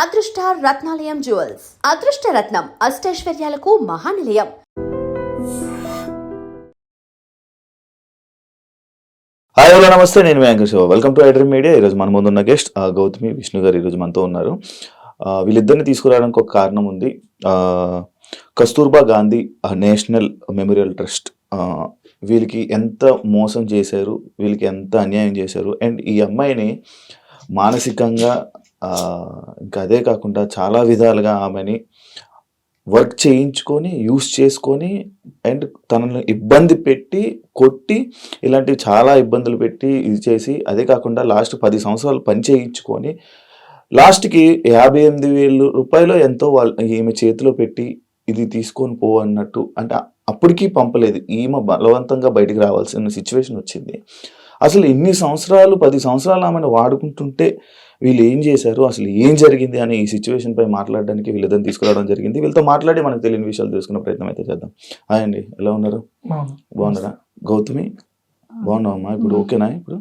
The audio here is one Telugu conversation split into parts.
అదృష్ట రత్నాలయం జ్యువెల్స్ అదృష్ట రత్నం అష్టైశ్వర్యాలకు మహానిలయం. హాయ్ హలో నమస్తే, నేను మీ anchor Shiva. Welcome to iDream media. ఈరోజు మన ముందు ఉన్న గెస్ట్ గౌతమి విష్ణు గారు ఈరోజు మనతో ఉన్నారు. వీళ్ళిద్దరిని తీసుకురావడానికి ఒక కారణం ఉంది. Kasturba Gandhi national memorial trust వీళ్ళకి ఎంత మోసం చేశారు, వీళ్ళకి ఎంత అన్యాయం చేశారు, అండ్ ఈ అమ్మాయిని మానసికంగా ఇంకా అదే కాకుండా చాలా విధాలుగా ఆమెని వర్క్ చేయించుకొని యూస్ చేసుకొని అండ్ తనను ఇబ్బంది పెట్టి కొట్టి ఇలాంటివి చాలా ఇబ్బందులు పెట్టి ఇది చేసి అదే కాకుండా లాస్ట్ 10 సంవత్సరాలు పని చేయించుకొని లాస్ట్కి 58,000 రూపాయలు ఎంతో ఈమె చేతిలో పెట్టి ఇది తీసుకొని పో అన్నట్టు, అంటే అప్పటికీ పంపలేదు. ఈమె బలవంతంగా బయటికి రావాల్సిన సిచ్యువేషన్ వచ్చింది. అసలు ఇన్ని సంవత్సరాలు 10 సంవత్సరాలు ఆమెను వాడుకుంటుంటే వీళ్ళు ఏం చేశారు, అసలు ఏం జరిగింది అనే ఈ సిచ్యువేషన్ పై మాట్లాడడానికి వీళ్ళిద్దరిని తీసుకురావడం జరిగింది. వీళ్ళతో మాట్లాడి మనకు తెలియని విషయాలు తెలుసుకునే ప్రయత్నం అయితే చేద్దాం. హాయ్ అండి, ఎలా ఉన్నారు? బాగున్నారా? గౌతమి బాగున్నావమ్మా? ఇప్పుడు ఓకేనా? ఇప్పుడు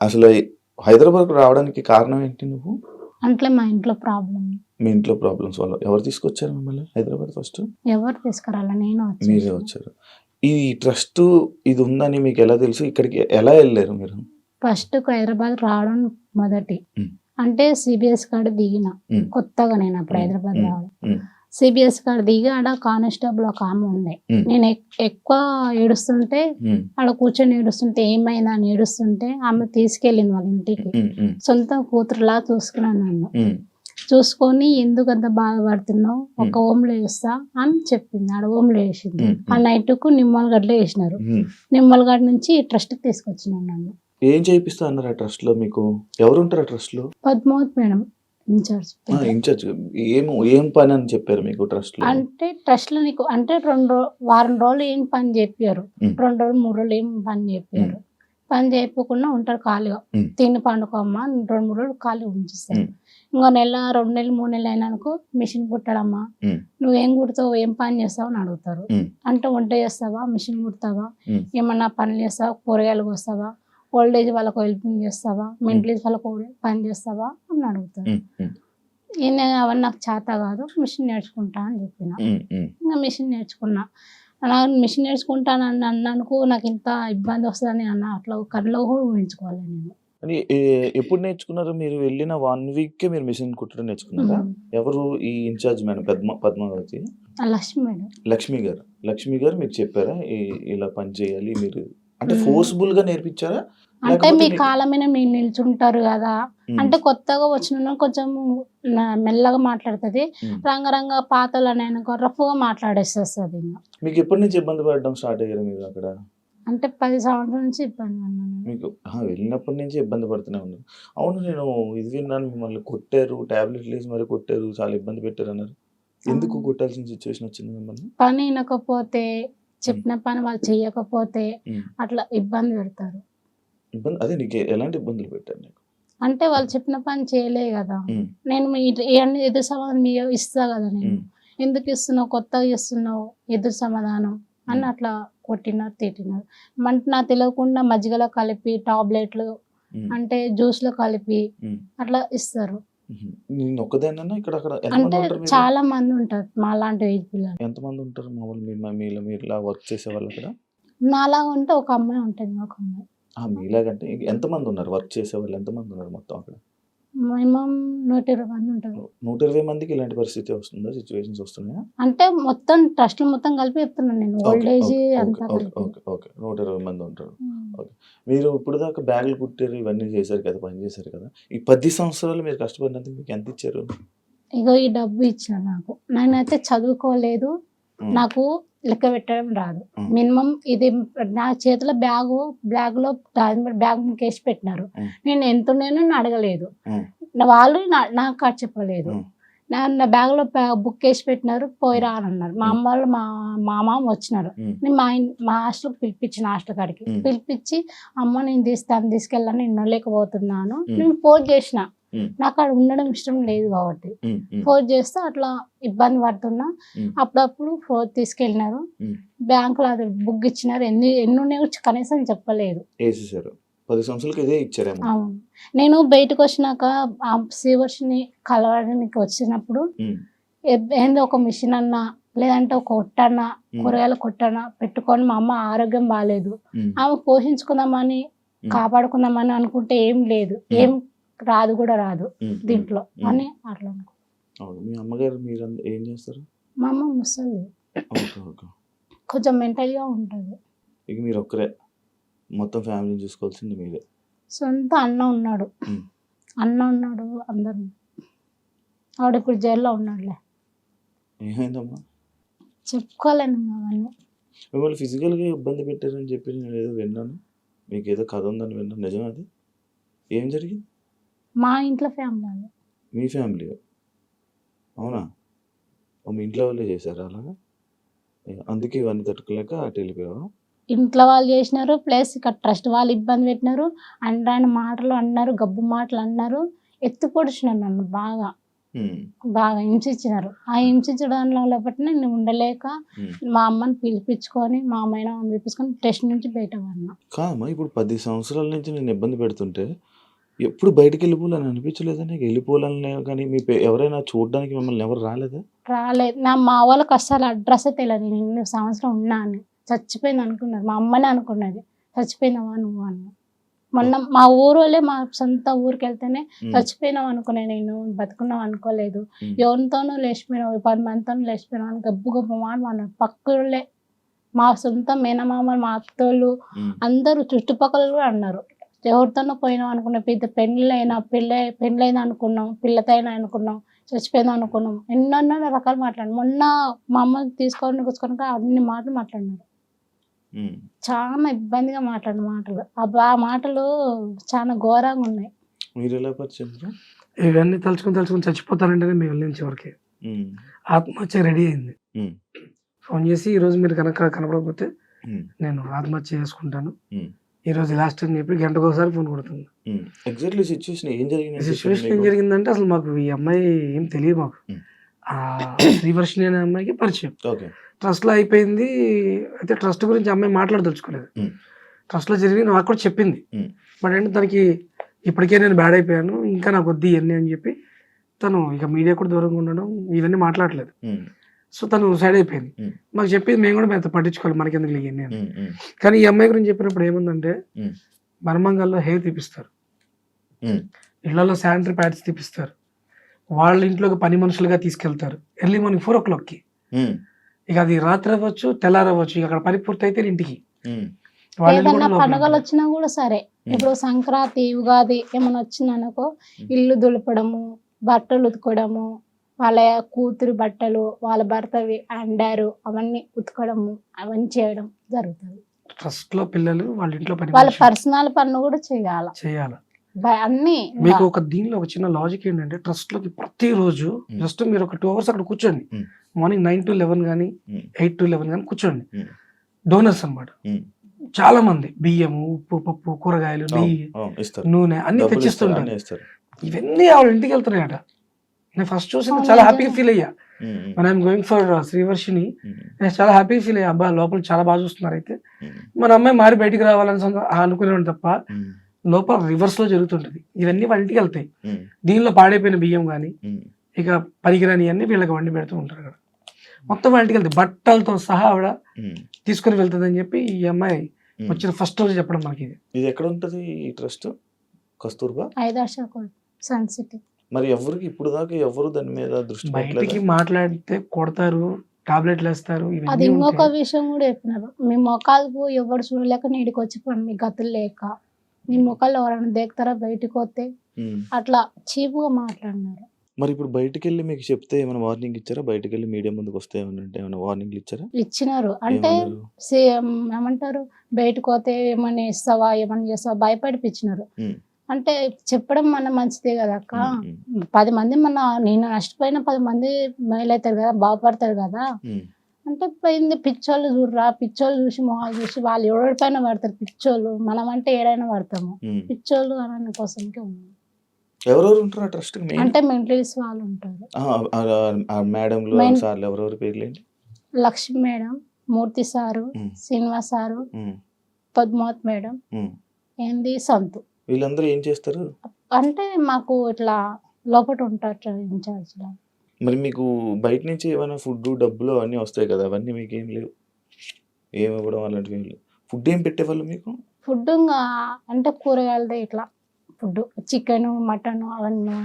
అసలు హైదరాబాద్కు రావడానికి కారణం ఏంటి? నువ్వు అంటే మా ఇంట్లో ప్రాబ్లం. మీ ఇంట్లో ప్రాబ్లమ్స్ వల్ల ఎవరు తీసుకొచ్చారు మిమ్మల్ని హైదరాబాద్? ఫస్ట్ ఎవరు తీసుకురాలా, నేను మీరే వచ్చారు. ఈ ట్రస్ట్ ఇది ఉందని మీకు ఎలా తెలుసు? ఇక్కడికి ఎలా వెళ్ళారు మీరు? ఫస్ట్ హైదరాబాద్ రావడం మొదటి అంటే సిబిఎస్ కాడ దిగిన కొత్తగా, నేను అప్పుడు హైదరాబాద్ రావడం సిబిఎస్ కాడ దిగి ఆడ కానిస్టేబుల్ ఒక ఆమె ఉండే. నేను ఎక్కువ ఏడుస్తుంటే ఆడ కూర్చొని ఏడుస్తుంటే ఏమైందా అని ఏడుస్తుంటే ఆమె తీసుకెళ్ళింది వాళ్ళ ఇంటికి. సొంత కూతురులా చూసుకున్నాను. నన్ను చూసుకొని ఎందుకు అంత బాధపడుతున్నావు, ఒక ఓంలో వేస్తా అని చెప్పింది. ఆడ ఓంలో వేసింది. ఆ నైట్కు నిమ్మలగడ్డలో వేసినారు. నిమ్మలగడ్డ నుంచి ట్రస్ట్కి తీసుకొచ్చినాను. నన్ను ఏం చేయిస్తా అన్నారు ఆ ట్రస్ట్ లో? మీకు ఎవరు ఉంటారు ఆ ట్రస్ట్ లో? Padmavathi madam incharge. ఏం పని అని చెప్పారు మీకు ట్రస్ట్ లో? అంటే ట్రస్ట్ లో నీకు అంటే వారం రోజులు ఏం పని చెప్పారు, 2 రోజులు 3 రోజులు ఏం పని చెప్పారు. పని చేయకుండా ఉంటారు ఖాళీగా, తిని పండుకోమ్మా 2-3 రోజులు ఖాళీ ఉంచిస్తారు. ఇంకో నెల 2 నెలలు 3 నెలలు అయినానుకో మిషన్ కుట్టడమ్మా, నువ్వేం కుడతావు, ఏం పని చేస్తావు అని అడుగుతారు. అంటే వంట చేస్తావా, మిషన్ కుడతావా, ఏమన్నా పనులు చేస్తావా, కూరగాయలు కోస్తావా, ఓల్డ్ ఏజ్ వాళ్ళకు హెల్పింగ్ చేస్తావా, మెంటల్ ఏజ్ వాళ్ళకు పని చేస్తావా అని అడుగుతారు. నేను అవన్నీ నాకు చేత కాదు, మిషన్ నేర్చుకుంటా అని చెప్పిన. ఇంకా మిషన్ నేర్చుకున్నా. నాకు మిషన్ నేర్చుకుంటానని అన్నానుకో నాకు ఇంత ఇబ్బంది వస్తుందని అన్న అట్లా కళ్ళలో కూడా ఊహించుకోవాలి నేను. ఎప్పుడు నేర్చుకున్నారు మీరు? వెళ్ళిన 1 వీక్ మీరు మిషన్ కుట్టడం నేర్చుకున్నారా? ఎవరు ఈ incharge madam? Padmavathi Lakshmi madam. Lakshmi గారు మీకు చెప్పారా ఇలా పని చేయాలి మీరు? అంటే ఫోర్స్ఫుల్ గా నేర్పించారా? అంటే మీ కాళ్ళ మీద మీరు నిల్చుంటారు కదా, అంటే కొత్తగా వచ్చిన కొంచెం మెల్లగా మాట్లాడుతుంది, రంగరంగ పాతలు అని రఫ్గా మాట్లాడేస్తుంది. మీకు ఎప్పటి నుంచి ఇబ్బంది పడడం స్టార్ట్ అయ్యారు మీరు అక్కడ? అంటే 10 సంవత్సరాల నుంచి ఇబ్బంది పడినాను. మీకు వెళ్ళినప్పటి నుంచి ఇబ్బంది పడుతూనే ఉన్నారు. అవును, నేను ఇది విన్నాను, మిమ్మల్ని కొట్టారు, టాబ్లెట్లు వేసి మరి కొట్టారు, చాలా ఇబ్బంది పెట్టారు అన్నారు. ఎందుకు కొట్టాల్సిన సిచ్యువేషన్ వచ్చింది మిమ్మల్ని? పని వినకపోతే, చెప్పిన పని వాళ్ళు చెయ్యకపోతే అట్లా ఇబ్బంది పెడతారు. అదే నీకు ఎలాంటి ఇబ్బందులు పెట్టారు నీకు? అంటే వాళ్ళు చెప్పిన పని చేయలే కదా, నేను ఎదురు సమాధానం మీరు ఇస్తా కదా, నేను ఎందుకు ఇస్తున్నావు, కొత్తగా ఇస్తున్నావు ఎదురు సమాధానం అని అట్లా కొట్టినారు, తిట్టినారు. అంటే నాకు తెలియకుండా మజ్జిగలో కలిపి టాబ్లెట్లు అంటే జ్యూస్లో కలిపి అట్లా ఇస్తారు. అంటే చాలా మంది ఉంటారు మా లాంటి ఏజ్ పిల్లలు. ఎంతమంది ఉంటారు మామూలు మీరు వర్క్ చేసే వాళ్ళు అక్కడ? నాలాగా ఉంటే ఒక అమ్మాయి ఉంటుంది, ఒక అమ్మాయి. మీలాగంటే ఎంతమంది ఉన్నారు వర్క్ చేసే వాళ్ళు? ఎంతమంది ఉన్నారు మొత్తం అక్కడ? మినిమం 120 మంది ఉంటారు. 120 మందికి ఇలాంటి పరిస్థితి వస్తుందా, సిచ్యువేషన్స్ వస్తున్నాయా? అంటే మొత్తం ట్రస్ట్ మొత్తం కలిపి చెప్తున్నాను నేను, ఓల్డ్ ఏజ్ అంతా కలిపి. 120 మంది ఉంటారు. మీరు ఇప్పుడు దాకా బ్యాగులు కుట్టారు, ఇవన్నీ చేశారు కదా, పని చేశారు కదా, ఈ 10 సంవత్సరాలు మీరు కష్టపడినందుకు మీకు ఎంత ఇచ్చారు? ఇగో ఈ డబ్బు ఇచ్చారు నాకు. నేనైతే చదువుకోలేదు, నాకు లెక్క పెట్టడం రాదు. మినిమం ఇది నా చేతిలో బ్యాగ్లో బ్యాగ్ కేసి పెట్టినారు. నేను ఎంత ఉన్నానో అడగలేదు, వాళ్ళు నాకు కాదు చెప్పలేదు. నా బ్యాగ్లో బుక్ వేసి పెట్టినారు, పోయిరా అని అన్నారు. మా అమ్మ వాళ్ళు మా మామ వచ్చినారు. నేను మా హాస్టల్కి పిలిపించిన, హాస్టల్ కాడికి పిలిపించి అమ్మ నేను తీసుకెళ్ళాను, నేను లేకపోతున్నాను. నేను ఫోన్ చేసిన, నాకు అక్కడ ఉండడం ఇష్టం లేదు కాబట్టి ఫోన్ చేస్తే అట్లా ఇబ్బంది పడుతున్నా. అప్పుడప్పుడు ఫోన్ తీసుకెళ్ళినారు, బ్యాంకులో అది బుక్ ఇచ్చినారు. ఎన్ని ఉన్నాయో కనీసం చెప్పలేదు. 10 సంవత్సరాలకి ఇదే ఇచ్చారేమో. అవును. నేను బయటకు వచ్చినాక ఆ శ్రీవర్షిని కలవడానికి వచ్చినప్పుడు ఉమ్, ఏందో ఒక మిషన్ అన్నా లేదంటే ఒక కొట్టన్నా ఉమ్, కూరగాయల కొట్టన్నా పెట్టుకొని మా అమ్మ ఆరోగ్యం బాగాలేదు ఉమ్, ఆమె పోషించుకుందామని ఉమ్, కాపాడుకుందామని అనుకుంటే ఏం లేదు, ఏం రాదు కూడా రాదు ఉమ్, దీంట్లో ఉమ్. అని అట్లా అనుకో. అవును. మీ అమ్మగారు మీరు ఏం చేస్తారు? మా అమ్మ ముసలి ఓకే ఓకే. కొంచెం మెంటల్గా ఉంటుంది. ఇక మీరు ఒక్కరే మొత్తం ఫ్యామిలీని చూసుకోవాల్సింది మీరే. సొంత అన్న ఉన్నాడు, ఉమ్. అన్న ఉన్నాడు అందరు. ఆవిడ ఇప్పుడు జైల్లో ఉన్నాడులే. ఏమైందమ్మా? చెప్పుకోలేను అవన్నీ. మిమ్మల్ని ఫిజికల్గా ఇబ్బంది పెట్టారని చెప్పి నేను ఏదో విన్నాను, మీకు ఏదో కథ ఉందని విన్నాను, నిజం అది? ఏం జరిగింది? మా ఇంట్లో ఫ్యామిలీ అది. మీ ఫ్యామిలీ? అవునా? మీ ఇంట్లో వాళ్ళే చేశారా అలాగా? అందుకే ఇవన్నీ తట్టుకోలేక అటు వెళ్ళిపోయావా? ఇంట్లో వాళ్ళు చేసినారు, ప్లస్ ఇక్కడ ట్రస్ట్ వాళ్ళు ఇబ్బంది పెట్టినారు, అండ్ మాటలు అన్నారు, గబ్బు మాటలు అన్నారు, ఎత్తు పొడిచినారు నన్ను బాగా ఉమ్, బాగా హింసించినారు. ఆ హింసించడంలో బట్టి నేను ఉండలేక ఉమ్. మా అమ్మని పిలిపించుకొని మా అమ్మాయిని పిలిపించుకొని టెస్ట్ నుంచి బయట పడినా. కాదమ్మా, ఇప్పుడు 10 సంవత్సరాల నుంచి నేను ఇబ్బంది పెడుతుంటే ఎప్పుడు బయటికి వెళ్ళిపోవాలని అనిపించలేదా నీకు? వెళ్ళిపోవాలని కానీ మీ ఎవరైనా చూడడానికి మిమ్మల్ని ఎవరు రాలేదా? రాలేదు. మా వాళ్ళకి అస్సలు అడ్రస్ తెలియదు. నేను ఇన్ని సంవత్సరం ఉన్నా అని. చచ్చిపోయింది అనుకున్నారు, మా అమ్మనే అనుకున్నది చచ్చిపోయినావా నువ్వు అన్న. మొన్న మా ఊరు వాళ్ళే మా సొంత ఊరికి వెళ్తేనే చచ్చిపోయినావు అనుకునే, నేను బతుకున్నావు అనుకోలేదు, ఎవరితోనూ లేచిపోయినావు, 10 మందితో లేచిపోయినావు అని గబ్బు గబ్బు మాట అన్నారు. పక్కలే మా సొంత మేనమామ మా అత్తోళ్ళు అందరూ చుట్టుపక్కల కూడా అన్నారు, ఎవరితోనో పోయినావు అనుకున్నాం, పెళ్ళైనా అనుకున్నాం, పిల్లతైనా అనుకున్నాం, చచ్చిపోయిందా అనుకున్నాం, ఎన్నెన్నో రకాలు మాట్లాడినాం. మొన్న మా అమ్మ తీసుకొని కూర్చుకొని అన్ని మాటలు మాట్లాడినారు. చాలా ఇబ్బందిగా మాట్లాడిన మాటలు, ఆ మాటలు చాలా ఘోరంగా ఉన్నాయి. మీరు ఎలా పరిచయం? ఇవన్నీ తలుచుకుని చచ్చిపోతానంటేనే మేము వెళ్ళిన చివరికి ఆత్మహత్య రెడీ అయింది. ఫోన్ చేసి ఈరోజు మీరు కనుక కనపడకపోతే నేను ఆత్మహత్య చేసుకుంటాను, ఈరోజు లాస్ట్ అని చెప్పి గంటకు ఒకసారి ఫోన్ కొడుతుంది. ఎగ్జాక్ట్లీ సిచ్యువేషన్ ఏం జరిగిందంటే అసలు మాకు ఈ అమ్మాయి ఏం తెలియదు. మాకు శ్రీవర్షిని అనే అమ్మాయికి పరిచయం ట్రస్ట్లో అయిపోయింది. అయితే ట్రస్ట్ గురించి అమ్మాయి మాట్లాడదలుచుకోలేదు. ట్రస్ట్లో జరిగింది నాకు కూడా చెప్పింది. బట్ అంటే తనకి ఇప్పటికే నేను బ్యాడ్ అయిపోయాను, ఇంకా నాకు వద్దు ఇవన్నీ అని చెప్పి తను ఇక మీడియా కూడా దూరంగా ఉండడం, ఇవన్నీ మాట్లాడలేదు. సో తను సైడ్ అయిపోయింది. మాకు చెప్పింది మేము కూడా పెద్ద పట్టించుకోవాలి, మనకి ఎందుకు ఇవన్నీ అని. కానీ ఈ అమ్మాయి గురించి చెప్పినప్పుడు ఏముందంటే మర్మంగాల్లో హెయిర్ తీపిస్తారు, ఇళ్లలో శానిటరీ ప్యాడ్స్ తీపిస్తారు, వాళ్ళ ఇంట్లోకి పని మనుషులుగా తీసుకెళ్తారు ఎర్లీ మార్నింగ్ 4 o'clockకి. ఇక అది రాత్రి అవ్వచ్చు తెల్లారవ్వచ్చు, ఇక అక్కడ పని పూర్తి అయితే ఇంటికి. ఏదన్నా పండుగలు వచ్చినా కూడా సరే, ఇప్పుడు సంక్రాంతి ఉగాది ఏమైనా వచ్చిందనుకో ఇల్లు దులపడము, బట్టలు ఉతుకోవడము, వాళ్ళ కూతురు బట్టలు వాళ్ళ భర్తవి అండారు అవన్నీ ఉతకడము అవన్నీ చేయడం జరుగుతుంది. ట్రస్ట్ లో పిల్లలు వాళ్ళ ఇంట్లో పని వాళ్ళ పర్సనల్ పనులు కూడా చేయాలి అన్ని. మీకు ఒక దీనిలో ఒక చిన్న లాజిక్ ఏంటంటే ట్రస్ట్ లోకి ప్రతిరోజు జస్ట్ మీరు ఒక 2 hours అక్కడ కూర్చోండి, మార్నింగ్ 9 to 11 కానీ 8 to 11 కానీ కూర్చోండి. డోనర్స్ అన్నమాట, చాలా మంది బియ్యము, ఉప్పు, పప్పు, కూరగాయలు, నెయ్యి, నూనె అన్ని తెచ్చిస్తుంటారు. ఇవన్నీ వాళ్ళ ఇంటికి వెళ్తున్నాయట. నేను ఫస్ట్ చూసి చాలా హ్యాపీగా ఫీల్ అయ్యా. మన ఐఎమ్ గోయింగ్ ఫర్ శ్రీవర్షిని, నేను చాలా హ్యాపీగా ఫీల్ అయ్యా. అబ్బా లోపల చాలా బాగా చూస్తున్నారు. అయితే మన అమ్మాయి మారి బయటికి రావాలని అనుకునేవాడు తప్ప లోపల రివర్స్ లో జరుగుతుంటది. ఇవన్నీ వాళ్ళ ఇంటికి వెళ్తాయి. దీనిలో పాడైపోయిన బియ్యం కానీ ఇక పనికిరాని అన్ని వీళ్ళకి వండి పెడుతూ ఉంటారు కదా, మొత్తం వాళ్ళ ఇంటికి వెళ్తాయి. బట్టలతో సహా ఆవిడ తీసుకుని వెళ్తుంది అని చెప్పి ఈ అమ్మాయి వచ్చిన ఫస్ట్ రోజు చెప్పడం మనకి. ఇది ఎక్కడ ఉంటది ఈ ట్రస్ట్? Kasturba sun city. మరి ఎవరికి ఇప్పుడు దాకా ఎవరు దాని మీద దృష్టి బయటికి మాట్లాడితే కొడతారు, టాబ్లెట్లు వేస్తారు. అది ఇంకొక విషయం కూడా చెప్పినారు, మీ మొక్కలకు ఎవరు చూడలేక నీడికి వచ్చి మీ గతులు లేక మీ మొక్కలు ఎవరైనా దేకుతారా బయటకు వస్తే అట్లా చీపుగా మాట్లాడినారు. మరి ఇప్పుడు బయటకు వెళ్ళి మీకు చెప్తే ఏమైనా వార్నింగ్ ఇచ్చారా? బయటకు వెళ్ళి మీడియా ముందుకు వస్తే ఏమైనా వార్నింగ్లు ఇచ్చారా? ఇచ్చినారు. అంటే ఏమంటారు, బయటకు పోతే ఏమన్నా ఇస్తావా ఏమన్నా చేస్తావా భయపడిపించినారు. అంటే చెప్పడం మన మంచిదే కదా అక్క, 10 మంది నేను నష్టపోయిన 10 మంది మేలవుతారు కదా, బాగుపడతారు కదా. అంటే పోయింది పిచ్చోళ్ళు చూడరా, పిచ్చోళ్ళు చూసి మొహాలు చూసి వాళ్ళు ఎవరిపైన పడతారు పిచ్చోళ్ళు, మనం అంటే ఏడైనా పడతాము. పిచ్చోళ్ళు అనే కోసంకే ఉన్నాం. ఎవరెవరు ఉంటారు ట్రస్ట్? అంటే మెంటలిస్ట్ వాళ్ళు ఉంటారు. ఎవరెవరి పేర్లేంటి? Lakshmi madam, Murthy sir, Srinivas sir, Padmavat madam, ఏంది సంతు. వీళ్ళందరూ ఏం చేస్తారు? అంటే మాకు ఇట్లా లోపల ఉంటారు ఇన్ఛార్జ్ లా. మరి మీకు బయట నుంచి ఏమైనా ఫుడ్ డబ్బులు అవన్నీ వస్తాయి కదా, అవన్నీ మీకు ఏం లేవు? ఏమి ఇవ్వడం అలాంటివి ఏం లేవు. ఫుడ్ ఏం పెట్టేవాళ్ళు మీకు? ఫుడ్ అంటే కూరగాయలదే ఇట్లా ఫుడ్, చికెన్ మటన్ అవన్నీ.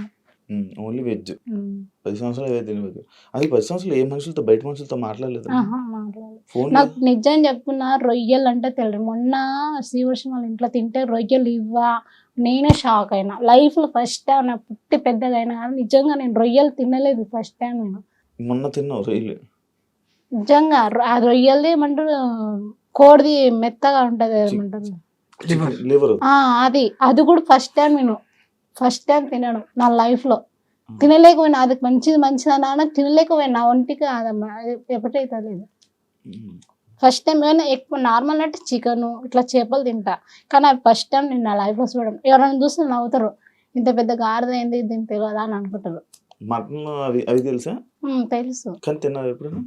Only veg. ఉమ్. 10 సంవత్సరాలు ఏదో తెలియదు. అది 10 సంవత్సరాలు ఏ మనుషులతో, బయట మనుషులతో మాట్లాడలేదు? మాట్లాడలేదు. ఫోన్ నాకు నిజం చెప్తున్నా, రొయ్యలు అంటే తెలియదు. మొన్న శ్రీవర్షం వాళ్ళ ఇంట్లో తింటే రొయ్యలు ఇవ్వా, నేనే షాక్ అయినా. లైఫ్ లో ఫస్ట్ టైం నా పుట్టి పెద్దగా అయినా కానీ నిజంగా నేను రొయ్యలు తినలేదు ఫస్ట్ టైం. నేను మొన్న తిన్నావు రొయ్యలు? నిజంగా ఆ రొయ్యలది ఏమంటారు, కోడిది మెత్తగా ఉంటది ఏమంటారు, లివర్. అది కూడా ఫస్ట్ టైం తినడం నా లైఫ్ లో. తినలేకపోయినా, అది మంచిది అన్నా తినలేకపోయినా, ఒంటికి అదమ్మా ఎప్పటైతే లేదు. First time. కానీ ఎక్కువ నార్మల్ అంటే చికెన్ ఇట్లా చేపలు తింటా, కానీ అది ఫస్ట్ టైం నేను నా లైఫ్ లో చూడడం. ఎవరైనా చూస్తే నవ్వుతారు, ఇంత పెద్ద గాడిద ఏంది దీని తెలియదా అని అనుకుంటారు. మటన్ అవి తెలుసా? తెలుసు, కానీ తిన్నావు ఎప్పుడైనా?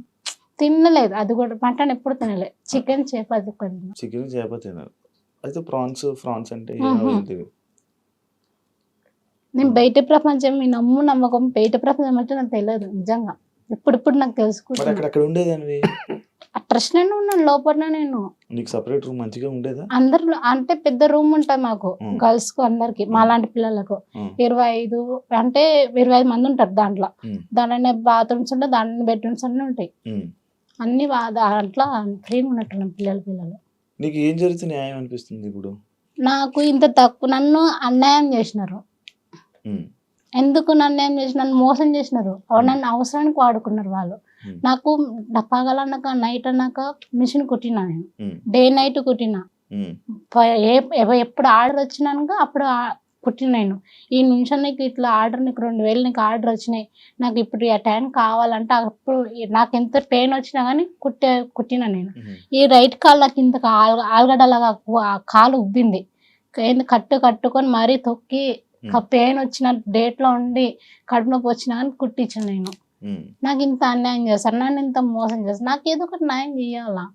తినలేదు. అది కూడా మటన్ ఎప్పుడు తినలేదు. చికెన్ చేప అది చికెన్ చేప తిన్నారు. అయితే ఫ్రాన్స్ అంటే నేను బయట ప్రపంచం, మీ నమ్మకం బయట ప్రపంచం అంటే నాకు తెలియదు నిజంగా. ఇప్పుడు నాకు తెలుసుకుంటాను. అక్కడ ఉండేదానివి? ఆ ట్రస్ట్ నేను ఉన్నాను లోపల. నేను నీకు సెపరేట్ రూమ్ మంచిగా ఉండేదా? అందరు అంటే పెద్ద రూమ్ ఉంటుంది మాకు, గర్ల్స్ కు అందరికి, మాలాంటి పిల్లలకు 25 మంది ఉంటారు దాంట్లో. దాంట్లోనే బాత్రూమ్స్ ఉంటాయి, దాంట్లో బెడ్రూమ్స్ అన్నీ ఉంటాయి. అన్ని దాంట్లో ఫ్రీగా ఉన్నట్టు పిల్లలు. నీకు ఏం జరిగితే న్యాయం అనిపిస్తుంది ఇప్పుడు? నాకు ఇంత తక్కువ నన్ను అన్యాయం చేసినారు. ఎందుకు నన్ను ఏం చేసి నన్ను మోసం చేసినారు. నన్ను అవసరానికి వాడుకున్నారు వాళ్ళు. నాకు పగలన్నాక నైట్ అన్నాక మిషన్ కుట్టినా, నేను డే నైట్ కుట్టినా. ఎప్పుడు ఆర్డర్ వచ్చినాక అప్పుడు కుట్టిన నేను. ఈ నిమిషానికి ఇట్లా ఆర్డర్, నీకు 2000 నీకు ఆర్డర్ వచ్చినాయి, నాకు ఇప్పుడు ఆ టైం కావాలంటే అప్పుడు నాకు ఎంత పెయిన్ వచ్చినా కానీ కుట్టిన నేను. ఈ రైట్ కాలు నాకు ఇంత ఆలుగడ్డలాగా కాలు ఉబ్బింది, కట్టుకొని మరీ తొక్కి పెయిన్ వచ్చిన డేట్ లో ఉండి కడుపు నొప్పి వచ్చినా కానీ కుట్టించాను నేను. నాకు ఇంత అన్యాయం చేస్తారు, నన్ను ఇంత మోసం చేస్తారు, నాకు ఏదో ఒకటి న్యాయం చేయాలా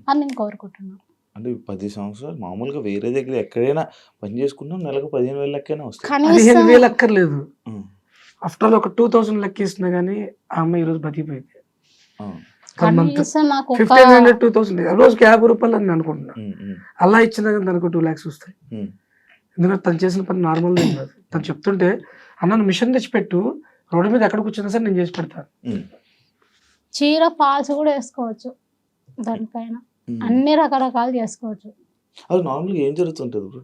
అని నేను కోరుకుంటున్నాను. అంటే 10 సంవత్సరాలు మామూలుగా వేరే దగ్గర ఎక్కడైనా పని చేసుకున్నా నెలకు 15,000 లెక్కనే వస్తాయి. 15,000 అక్కర్లేదు. ఆఫ్టర్ ఆల్ ఒక 2000 లెక్కిస్తున్నా కానీ ఆ అమ్మాయి ఈరోజు బతికిపోయింది. కనీసం నాకు 1500 2000 రోజుకి 50 రూపాయలు అని అనుకుంటున్నా. అలా ఇచ్చినా కానీ దానికి 2 lakhs వస్తాయి. ఎందుకంటే తను చేసిన పని నార్మల్ కాదు. తను చెప్తుంటే అన్న మిషన్ తెచ్చిపెట్టు, రోడ్డు మీద ఎక్కడ కూర్చున్నా సరే నేను చేసి పెడతాను. చీర పాల్స్ కూడా వేసుకోవచ్చు దానిపైన, అన్ని రకరకాలు చేసుకోవచ్చు. అది నార్మల్గా ఏం జరుగుతుంటుంది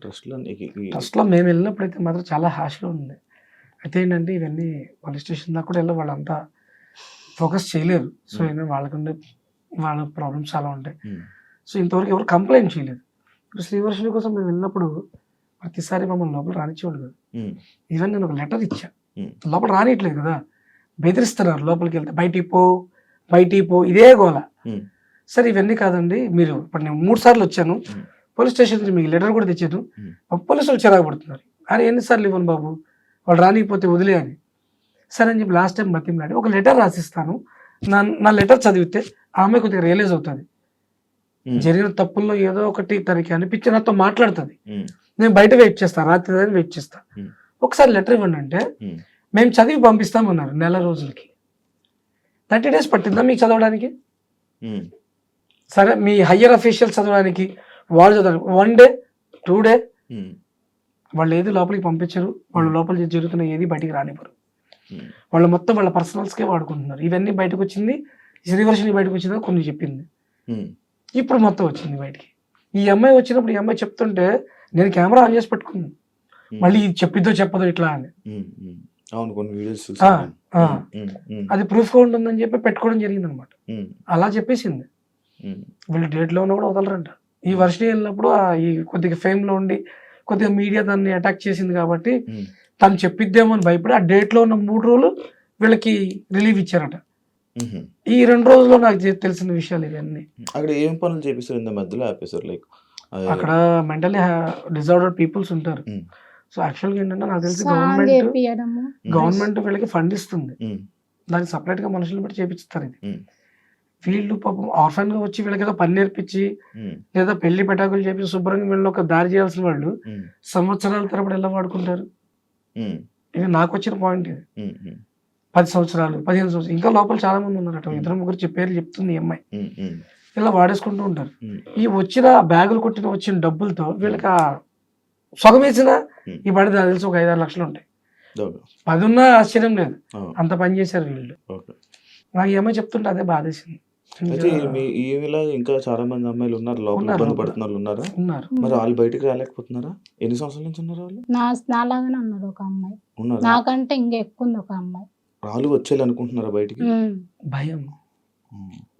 ట్రస్ట్లో మేము వెళ్ళినప్పుడు అయితే మాత్రం చాలా హాష్గా ఉంది. అయితే ఏంటంటే ఇవన్నీ పోలీస్ స్టేషన్ దాకా కూడా వాళ్ళంతా ఫోకస్ చేయలేరు. సో ఏంటంటే వాళ్ళ ప్రాబ్లమ్స్ చాలా ఉంటాయి. సో ఇంతవరకు ఎవరు కంప్లైంట్ చేయలేదు. ఇప్పుడు శ్రీవర్షిని కోసం మేము వెళ్ళినప్పుడు ప్రతిసారి మమ్మల్ని లోపల రానిచ్చేవాడు కదా. ఈవెన్ నేను ఒక లెటర్ ఇచ్చా, లోపల రానియట్లేదు కదా, బెదిరిస్తున్నారు లోపలికి వెళ్తే బయటికి పో ఇదే గోల. సరే ఇవన్నీ కాదండి, మీరు ఇప్పుడు నేను 3 సార్లు వచ్చాను పోలీస్ స్టేషన్ నుంచి, మీకు లెటర్ కూడా తెచ్చాను, పోలీసులు చిరాకుపడుతున్నారు. అరే ఎన్నిసార్లు ఇవ్వను బాబు, వాళ్ళు రానిపోతే వదిలే అని. సరే అని చెప్పి లాస్ట్ టైం బతిమలాడి ఒక లెటర్ రాసిస్తాను, నా లెటర్ చదివితే ఆమె కొద్దిగా రియలైజ్ అవుతుంది, జరిగిన తప్పుల్లో ఏదో ఒకటి తనకి అనిపించి నాతో మాట్లాడుతుంది. నేను బయట వెయిట్ చేస్తాను, రాత్రి వెయిట్ చేస్తాను, ఒకసారి లెటర్ ఇవ్వండి అంటే మేము చదివి పంపిస్తామన్నారు. 1 నెల రోజులకి 30 days పట్టిందా మీకు చదవడానికి? సరే మీ హయ్యర్ అఫీషియల్ చదవడానికి, వాళ్ళు చదవడానికి 1 day 2 day వాళ్ళు ఏది లోపలికి పంపించరు. వాళ్ళు లోపల జరుగుతున్న ఏది బయటికి రానివ్వరు. వాళ్ళు మొత్తం వాళ్ళ పర్సనల్స్కే వాడుకుంటున్నారు. ఇవన్నీ బయటకు వచ్చింది, శ్రీవర్షిని బయటకు వచ్చిందో కొన్ని చెప్పింది, ఇప్పుడు మొత్తం వచ్చింది బయటికి. ఈ అమ్మాయి వచ్చినప్పుడు ఈ అమ్మాయి చెప్తుంటే నేను కెమెరా ఆన్ చేసి పెట్టుకున్నాను, మళ్ళీ ఇది చెప్పిద్దో చెప్పదో ఇట్లా అని. అది ప్రూఫ్ గా ఉంటుందని చెప్పి పెట్టుకోవడం జరిగింది అనమాట. అలా చెప్పేసింది. వీళ్ళు డేట్ లో ఉన్నా కూడా వదలరంట. ఈ వర్షం వెళ్ళినప్పుడు ఈ కొద్దిగా ఫేమ్ లో ఉండి కొద్దిగా మీడియా దాన్ని అటాక్ చేసింది కాబట్టి తను చెప్పిద్దేమో అని భయపడి ఆ డేట్ లో ఉన్న 3 రోజులు వీళ్ళకి రిలీవ్ ఇచ్చారట. ఈ 2 రోజుల్లో నాకు తెలిసిన విషయాలు ఇవన్నీ. అక్కడ ఏం పనులు చేపిస్తారు ఇంత మధ్యలో ఆపేసారు? లైక్ అక్కడ మెంటలీ డిజార్డర్డ్ పీపుల్స్ ఉంటారు. సో యాక్చువల్గా ఏంటంటే నాకు తెలిసి గవర్నమెంట్ వీళ్ళకి ఫండ్ ఇస్తుంది, దానికి సపరేట్ గా మనుషులు పెట్టి చేపిస్తారు. ఇది వీళ్ళు పాపం ఆర్ఫన్ గా వచ్చి వీళ్ళకి ఏదో పని నేర్పించి లేదా పెళ్లి పెటాకులు చెప్పి శుభ్రంగా వీళ్ళని ఒక దారి చేయాల్సిన వాళ్ళు సంవత్సరాల తరబడి ఎలా వాడుకుంటారు? ఇది నాకు వచ్చిన పాయింట్. ఇది 10 సంవత్సరాలు 15 సంవత్సరాలు ఇంకా లోపల చాలా మంది ఉన్నారు అటు 2-3 పేర్లు చెప్తుంది ఈ అమ్మాయి. ఇలా వాడేసుకుంటూ ఉంటారు. ఈ వచ్చిన బ్యాగులు కొట్టిన వచ్చిన డబ్బులతో వీళ్ళకి సగం వేసిన ఈ పడి నాకు తెలిసి ఒక 5-6 లక్షలు ఉంటాయి. 10 ఉన్నా ఆశ్చర్యం లేదు, అంత పని చేశారు వీళ్ళు. నాకు ఈ అమ్మాయి చెప్తుంటే అదే బాధేసింది. అయితే ఇంకా చాలా మంది అమ్మాయిలు ఉన్నారు లోపల ఇబ్బంది పడుతున్న వాళ్ళు ఉన్నారా? ఉన్నారు. మరి వాళ్ళు బయటికి రాలేకపోతున్నారా? ఎన్ని సంవత్సరాల నుంచి ఉన్నారు వాళ్ళు? నాలాగానే ఉన్నారు ఒక అమ్మాయి, ఉన్నారు. నాకంటే ఇంకా ఎక్కువ ఉంది ఒక అమ్మాయి. రాళ్ళు వచ్చేయాలి అనుకుంటున్నారా బయటికి? భయం,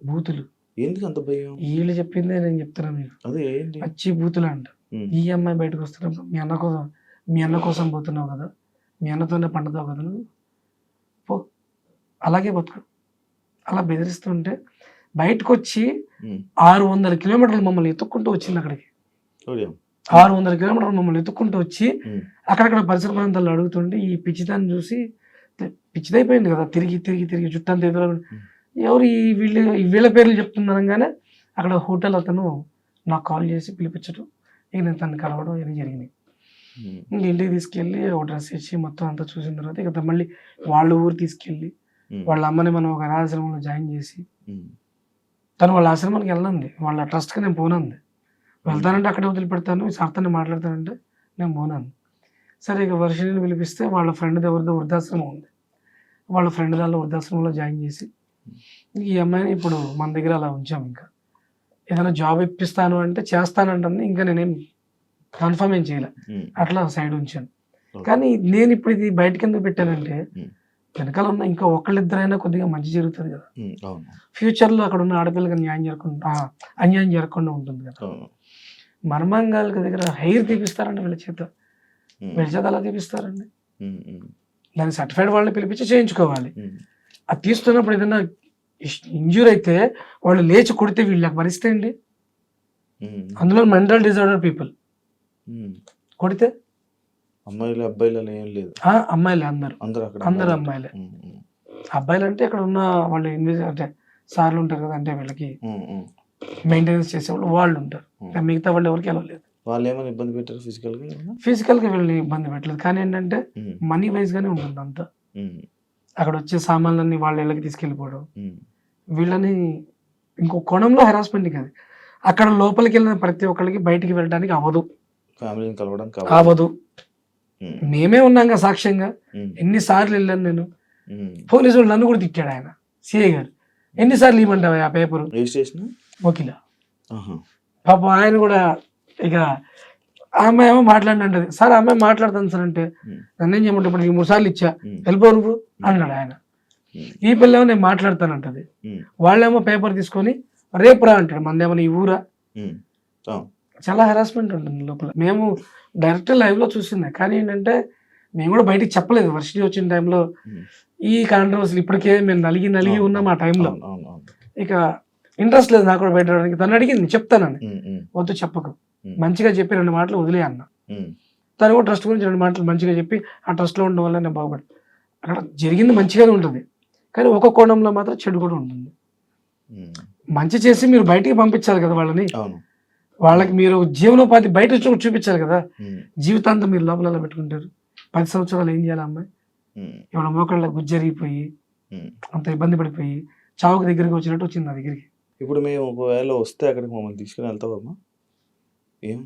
బూతులు. ఎందుకు అంత భయం? వీళ్ళు చెప్పిందే నేను చెప్తున్నా మీకు. అదే ఏంటి? పచ్చి బూతులు అంట. ఈ అమ్మాయి బయటకు వస్తున్నప్పుడు మీ అన్న కోసం పోతున్నావు కదా, మీ అన్నతోనే పండుతావు కదా నువ్వు, పో అలాగే బతుకు. అలా బెదిరిస్తుంటే బయటకు వచ్చి 600 కిలోమీటర్లు మమ్మల్ని ఎత్తుక్కుంటూ వచ్చింది అక్కడికి. 600 కిలోమీటర్లు మమ్మల్ని ఎత్తుక్కుంటూ వచ్చి అక్కడక్కడ పరిసర ప్రాంతాల్లో అడుగుతుంటే ఈ పిచ్చిదాన్ని చూసి పిచ్చిదైపోయింది కదా, తిరిగి తిరిగి తిరిగి చుట్టంతా ఎదురు ఎవరు వీళ్ళ పేర్లు చెప్తున్నానగానే అక్కడ హోటల్ అతను నాకు కాల్ చేసి పిలిపించడం, ఇక నేను తను కలవడం ఇవన్నీ జరిగినాయి. ఇంక ఇంటికి తీసుకెళ్ళి ఒక డ్రెస్ ఇచ్చి మొత్తం అంతా చూసిన తర్వాత ఇక మళ్ళీ వాళ్ళ ఊరు తీసుకెళ్ళి వాళ్ళ అమ్మని మనం ఒక అనాథాశ్రమంలో జాయిన్ చేసి తను వాళ్ళ ఆశ్రమానికి వెళ్ళండి, వాళ్ళ ట్రస్ట్కి నేను పోనంది. వెళ్తానంటే అక్కడే వదిలిపెడతాను, సార్తోనే మాట్లాడతానంటే నేను పోనాను. సరే ఇక వర్షిని పిలిపిస్తే వాళ్ళ ఫ్రెండ్ ఎవరిదో వృద్ధాశ్రమం ఉంది, వాళ్ళ ఫ్రెండ్ దానిలో వృద్ధాశ్రమంలో జాయిన్ చేసి ఈ అమ్మాయిని ఇప్పుడు మన దగ్గర అలా ఉంచాం. ఇంకా ఏదైనా జాబ్ ఇప్పిస్తాను అంటే చేస్తానంటుంది, ఇంకా నేనేం కన్ఫర్మ్ ఏం చేయలే, అట్లా సైడ్ ఉంచాను. కానీ నేను ఇప్పుడు ఇది బయటకి ఎందుకు పెట్టానంటే వెనకాల ఉన్న ఇంకా ఒకళ్ళిద్దరైనా కొద్దిగా మంచి జరుగుతుంది కదా, ఫ్యూచర్లో అక్కడ ఉన్న ఆడపిల్లకి అన్యాయం జరగకుండా ఉంటుంది కదా. మర్మంగాల దగ్గర హెయిర్ తీపిస్తారండి వీళ్ళ చేత అలా తీపిస్తారండి. దాన్ని సర్టిఫైడ్ వాళ్ళని పిలిపించి చేయించుకోవాలి. అది తీస్తున్నప్పుడు ఏదైనా ఇంజ్యూర్ అయితే వాళ్ళు లేచి కొడితే వీళ్ళకి భరిస్తే అండి, అందులో మెంటల్ డిజార్డర్ పీపుల్ కొడితే అమ్మాయిలు అబ్బాయిలు అని ఏం లేదు, అమ్మాయిలే అందరు అమ్మాయిలే. అబ్బాయిలు అంటే ఇక్కడ ఉన్న వాళ్ళు అంటే సార్లు ఉంటారు కదా, అంటే వీళ్ళకి మెయింటెనెన్స్ చేసేవాళ్ళు వాళ్ళు ఉంటారు, మిగతా వాళ్ళు ఎవరికి ఎలా లేదు. వాళ్ళు ఏమైనా ఇబ్బంది పెట్టారు ఫిజికల్ గా వీళ్ళని ఇబ్బంది పెట్టలేదు, కానీ ఏంటంటే మనీ వైజ్ గానే ఉంటుంది అంతా. అక్కడ వచ్చే సామాన్లన్నీ వాళ్ళ ఇళ్ళకి తీసుకెళ్ళిపోవడం, వీళ్ళని ఇంకో కోణంలో హెరాస్మెంట్ కాదు. అక్కడ లోపలికి వెళ్ళిన ప్రతి ఒక్కరికి బయటికి వెళ్ళడానికి అవ్వదు, ఫ్యామిలీని కలవడానికి అవ్వదు. మేమే ఉన్నాం సాక్ష్యంగా, ఎన్నిసార్లు వెళ్ళాను నేను. పోలీసు వాళ్ళు నన్ను కూడా తిట్టాడు ఆయన, సిఐ గారు, ఎన్నిసార్లు ఇవ్వమంటావా ఆ పేపరు వకీల. పాపం ఆయన కూడా ఇక అమ్మాయి ఏమో మాట్లాడినంటది, సార్ అమ్మాయి మాట్లాడతాను సార్ అంటే నన్నేం చేయమంటే ఇప్పుడు 3 సార్లు ఇచ్చా వెళ్ళిపో నువ్వు అన్నాడు ఆయన. ఈ పిల్లేమో నేను మాట్లాడతానంటది, వాళ్ళేమో పేపర్ తీసుకొని రేపు రా అంటాడు, మందేమో ఈ ఊరా. చాలా హెరాస్మెంట్ ఉంటుంది లోపల. మేము డైరెక్ట్ లైవ్ లో చూసిందే, కానీ ఏంటంటే మేము కూడా బయటికి చెప్పలేదు. వర్షిని వచ్చిన టైంలో ఈ కాంట్రవర్సీలు ఇప్పటికే మేము నలిగి ఉన్నాం ఆ టైంలో. ఇక ఇంట్రెస్ట్ లేదు నాకు కూడా బయట రావడానికి. తను అడిగింది చెప్తానని, వద్దు చెప్పకు, మంచిగా చెప్పి 2 మాటలు వదిలే అన్న. తను కూడా ట్రస్ట్ గురించి 2 మాటలు మంచిగా చెప్పి ఆ ట్రస్ట్ లో ఉండడం వల్ల నేను బాగుపడి. అక్కడ జరిగింది మంచిగానే ఉంటుంది, కానీ ఒక కోణంలో మాత్రం చెడు కూడా ఉంటుంది. మంచి చేసి మీరు బయటికి పంపించాలి కదా వాళ్ళని, వాళ్ళకి మీరు జీవనోపాధి బయట చూపించాలి కదా. జీవితాంతం మీరు లోపల పెట్టుకుంటారు. 10 సంవత్సరాలు ఏం చేయాలి అమ్మాయి? ఇవాళ మోకాళ్ళ గుజ్జరిగిపోయి అంత ఇబ్బంది పడిపోయి చావుకి దగ్గరికి వచ్చినట్టు వచ్చింది నా దగ్గరికి. ఇప్పుడు మేము ఒకవేళ వస్తే అక్కడికి మమ్మల్ని తీసుకుని వెళ్తావమ్మా? ఏం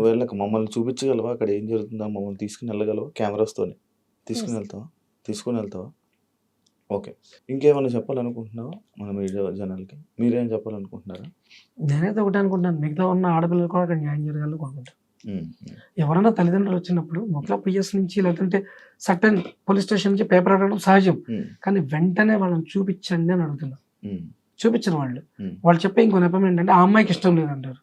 వెళ్ళక మమ్మల్ని చూపించగలవా? అక్కడ ఏం జరుగుతుందా మమ్మల్ని తీసుకుని వెళ్ళగలవా? కెమెరాస్తోనే తీసుకుని వెళ్తావా? ఓకే, ఇంకేమైనా చెప్పాలనుకుంటున్నావా మన మీడియా జనాలకి? మీరేం చెప్పాలనుకుంటున్నారా? నేనైతే ఒకటే అనుకుంటున్నాను, మిగతా ఉన్న ఆడపిల్లలు కూడా అక్కడ న్యాయం జరగాలని అనుకుంటాను. ఎవరైనా తల్లిదండ్రులు వచ్చినప్పుడు మొదల పిఎస్ నుంచి లేదంటే సర్టన్ పోలీస్ స్టేషన్ నుంచి పేపర్ అడగడం సహజం, కానీ వెంటనే వాళ్ళని చూపించండి అని అడుగుతున్నారు. చూపించిన వాళ్ళు చెప్పే ఇంకో నెపం ఏంటంటే ఆ అమ్మాయికి ఇష్టం లేదంటారు.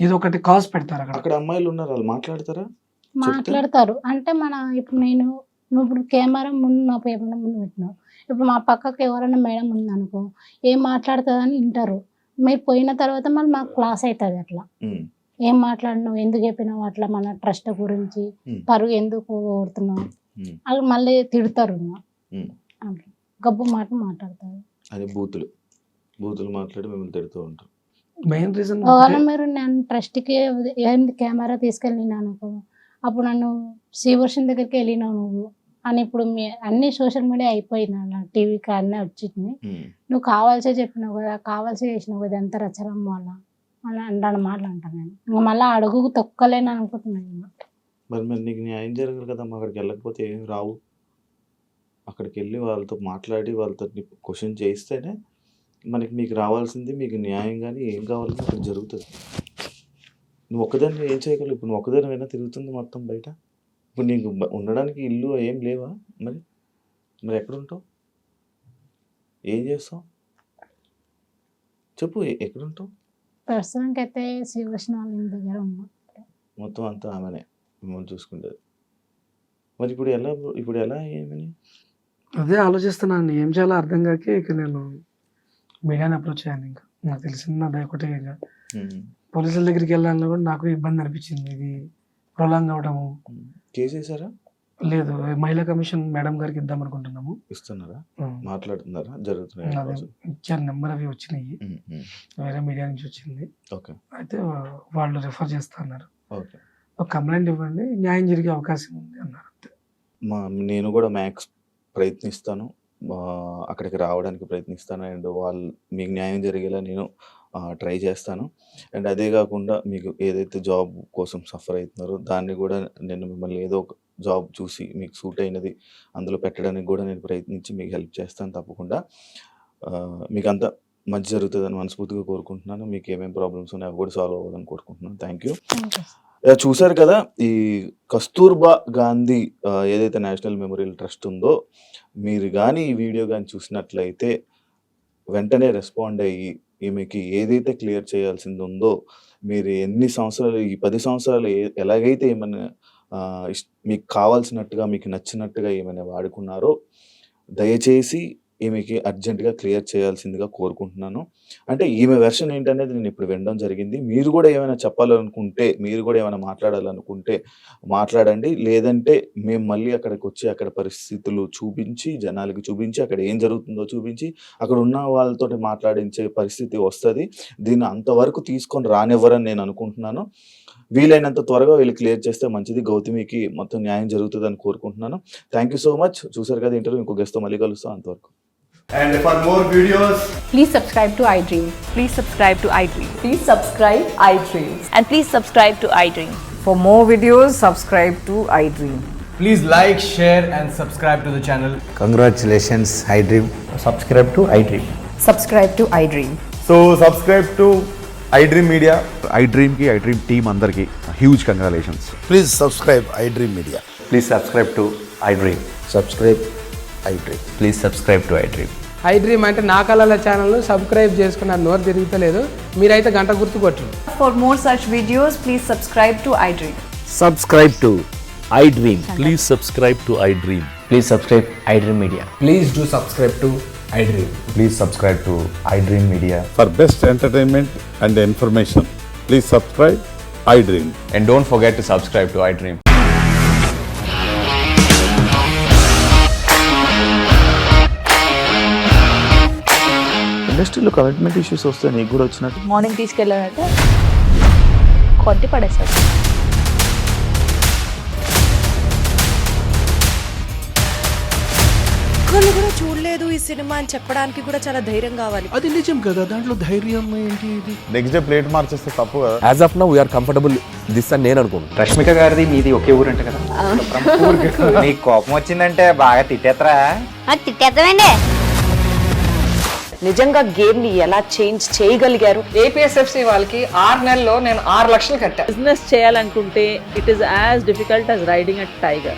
ఇది ఒకటి కాజ్ పెడతారు. అక్కడ అమ్మాయిలు ఉన్నారు, వాళ్ళు మాట్లాడతారు. అంటే నువ్వు ఇప్పుడు కెమెరా ముందు నా పేపర్ ముందు పెట్టినావు, ఇప్పుడు మా పక్కకి ఎవరైనా మేడం ఉందనుకో ఏం మాట్లాడుతుందని వింటారు. మీరు పోయిన తర్వాత మళ్ళీ మాకు క్లాస్ అవుతుంది. అట్లా ఏం మాట్లాడినావు, ఎందుకు చెప్పినావు, అట్లా మన ట్రస్ట్ గురించి పరుగు ఎందుకు కోరుతున్నావు, అది మళ్ళీ తిడతారు. గబ్బు మాట మాట్లాడతారు. అది బూతులు మాట్లాడి మిమ్మల్ని తిడుతూ ఉంటారు. మెయిన్ రీజన్ ఒకవేళ మీరు నేను ట్రస్ట్కి ఏంది కెమెరా తీసుకెళ్ళినాను అనుకో, అప్పుడు నన్ను శ్రీవర్షన్ దగ్గరికి వెళ్ళినావు నువ్వు అని ఇప్పుడు అన్ని సోషల్ మీడియా అయిపోయింది అన్న, టీవీకి అన్నీ వచ్చింది. నువ్వు కావాల్సే చెప్పినావు కదా, కావాల్సే చేసినావు కదా, ఎంత రచరం వల్ల అని అంటాను మాటలు అంటాను నేను. ఇంకా మళ్ళీ అడుగు తొక్కలేను అనుకుంటున్నాను. మరి నీకు న్యాయం జరగదు కదమ్మా, అక్కడికి వెళ్ళకపోతే ఏం రావు. అక్కడికి వెళ్ళి వాళ్ళతో మాట్లాడి వాళ్ళతో క్వశ్చన్ చేయిస్తేనే మీకు రావాల్సింది మీకు న్యాయం కానీ ఏం కావాలని అక్కడ జరుగుతుంది. నువ్వు ఒక్కదాన్ని ఏం చేయగలవు? ఇప్పుడు నువ్వు ఒక్కదాని అయినా తిరుగుతుంది మొత్తం బయట. ఇప్పుడు నీకు ఉండడానికి ఇల్లు ఏం లేవా? మరి ఎక్కడ ఉంటావు? ఏం చేస్తావు చెప్పు, ఎక్కడ ఉంటావు? ప్రస్తుతానికి అయితే శ్రీవర్షన్ వాళ్ళ ఇంటి దగ్గర ఉన్నా. మొత్తం అంతా ఆమెనే మిమ్మల్ని చూసుకుంటుంది. మరి ఇప్పుడు ఎలా ఏమని అదే ఆలోచిస్తున్నాను, ఏం చేయాలో అర్థం కాక ఇక నేను మీడియాని అప్రోచ్ అయ్యాను. ఇంకా నాకు తెలిసింది అదే ఒకటే, ఇంకా పోలీసుల దగ్గరికి వెళ్ళాలని కూడా నాకు ఇబ్బంది అనిపించింది. ఇది ప్రొలాంగ్ అవడము. కేసు వేసారా? లేదు, మహిళా కమిషన్ మేడం గారికి ఇద్దాం అనుకుంటున్నాము. ఇస్తున్నారా? మాట్లాడుతున్నారా? జరుగుతున్నాయి. ఇచ్చారు, నెంబర్ అవి వచ్చినాయి, వేరే మీడియా నుంచి వచ్చింది. ఓకే, అయితే వాళ్ళు రిఫర్ చేస్తా అన్నారు. ఓకే, ఒక కంప్లైంట్ ఇవ్వండి, న్యాయం జరిగే అవకాశం ఉంది అన్నారు. నేను కూడా మ్యాక్స్ ప్రయత్నిస్తాను, అక్కడికి రావడానికి ప్రయత్నిస్తాను. అండ్ మీకు న్యాయం జరిగేలా నేను ట్రై చేస్తాను. అండ్ అదే కాకుండా మీకు ఏదైతే జాబ్ కోసం సఫర్ అవుతున్నారో దాన్ని కూడా నేను మిమ్మల్ని ఏదో ఒక జాబ్ చూసి మీకు సూట్ అయినది అందులో పెట్టడానికి కూడా నేను ప్రయత్నించి మీకు హెల్ప్ చేస్తాను తప్పకుండా. మీకు అంతా మంచి జరుగుతుందని మనస్ఫూర్తిగా కోరుకుంటున్నాను. మీకు ఏమేమి ప్రాబ్లమ్స్ ఉన్నాయో అవి కూడా సాల్వ్ అవ్వాలని కోరుకుంటున్నాను. Thank you. చూసారు కదా, ఈ కస్తూర్బా గాంధీ ఏదైతే నేషనల్ మెమోరియల్ ట్రస్ట్ ఉందో, మీరు కానీ ఈ వీడియో కానీ చూసినట్లయితే వెంటనే రెస్పాండ్ అయ్యి ఈమెకి ఏదైతే క్లియర్ చేయాల్సింది ఉందో, మీరు ఎన్ని సంవత్సరాలు ఈ 10 సంవత్సరాలు ఎలాగైతే ఏమైనా మీకు కావాల్సినట్టుగా మీకు నచ్చినట్టుగా ఏమైనా వాడుకున్నారో దయచేసి ఈమెకి అర్జెంటుగా క్లియర్ చేయాల్సిందిగా కోరుకుంటున్నాను. అంటే ఈమె వెర్షన్ ఏంటనేది నేను ఇప్పుడు వినడం జరిగింది. మీరు కూడా ఏమైనా చెప్పాలనుకుంటే, మీరు కూడా ఏమైనా మాట్లాడాలనుకుంటే మాట్లాడండి. లేదంటే మేము మళ్ళీ అక్కడికి వచ్చి అక్కడ పరిస్థితులు చూపించి, జనాలకి చూపించి, అక్కడ ఏం జరుగుతుందో చూపించి, అక్కడ ఉన్న వాళ్ళతో మాట్లాడించే పరిస్థితి వస్తుంది. దీన్ని అంతవరకు తీసుకొని రానివ్వరని నేను అనుకుంటున్నాను. వీలైనంత త్వరగా వీళ్ళు క్లియర్ చేస్తే మంచిది. గౌతమికి మొత్తం న్యాయం జరుగుతుందని కోరుకుంటున్నాను. Thank you so much. చూసారు కదా ఇంటర్వ్యూ, ఇంకో గెస్ట్తో మళ్ళీ కలుస్తాం. అంతవరకు. And for more videos, please subscribe to iDream. Please subscribe to iDream. Please subscribe iDream. And please subscribe to iDream. For more videos, subscribe to iDream. please like, share and subscribe to the channel. Congratulations, iDream. Subscribe to iDream. Subscribe to iDream. So subscribe to iDream Media. iDream ki iDream team andarki huge congratulations. Please subscribe iDream Media. Please subscribe to iDream. Subscribe iDream. Please subscribe to iDream. iDream అంటే నా కళల ఛానల్ సబ్స్క్రైబ్ చేసుకున్న నోరు తిరుగుతలేదు, మీరైతే గంట గుర్తు కొట్టండి. For more such videos, please subscribe to iDream. Subscribe to iDream. Please subscribe to iDream. Please subscribe iDream Media. Please do subscribe to iDream. Please subscribe to iDream Media. For best entertainment and information, please subscribe iDream. And don't forget to subscribe to iDream. ఇండస్ట్రీలో కమిట్మెంట్ ఇష్యూస్ వస్తే నీకు కూడా వచ్చినట్టు మార్నింగ్ తీసుకెళ్ళారంటే కొట్టి పడేశారు. ఒక్కళ్ళు కూడా చూడలేదు ఈ సినిమా అని చెప్పడానికి కూడా చాలా ధైర్యం కావాలి. అది నిజం కదా, దాంట్లో ధైర్యం ఏంటి? ఇది నెక్స్ట్ డే ప్లేట్ మార్చేస్తే తప్పు కదా. As of now we are comfortable this అని నేను అనుకుంటున్నాను. రష్మిక గారిది మీది ఒకే ఊరు అంట కదా. నీకు కోపం వచ్చిందంటే బాగా తిట్టేత్తరా? తిట్టేద్దామండి. నిజంగా గేమ్ ని ఎలా చేంజ్ చేయగలిగారు? ఏపీఎస్ఎఫ్సి వాళ్ళకి 6 నెలల్లో నేను 6 లక్షలు కట్టా. బిజినెస్ చేయాలనుకుంటే it is as difficult as riding a tiger.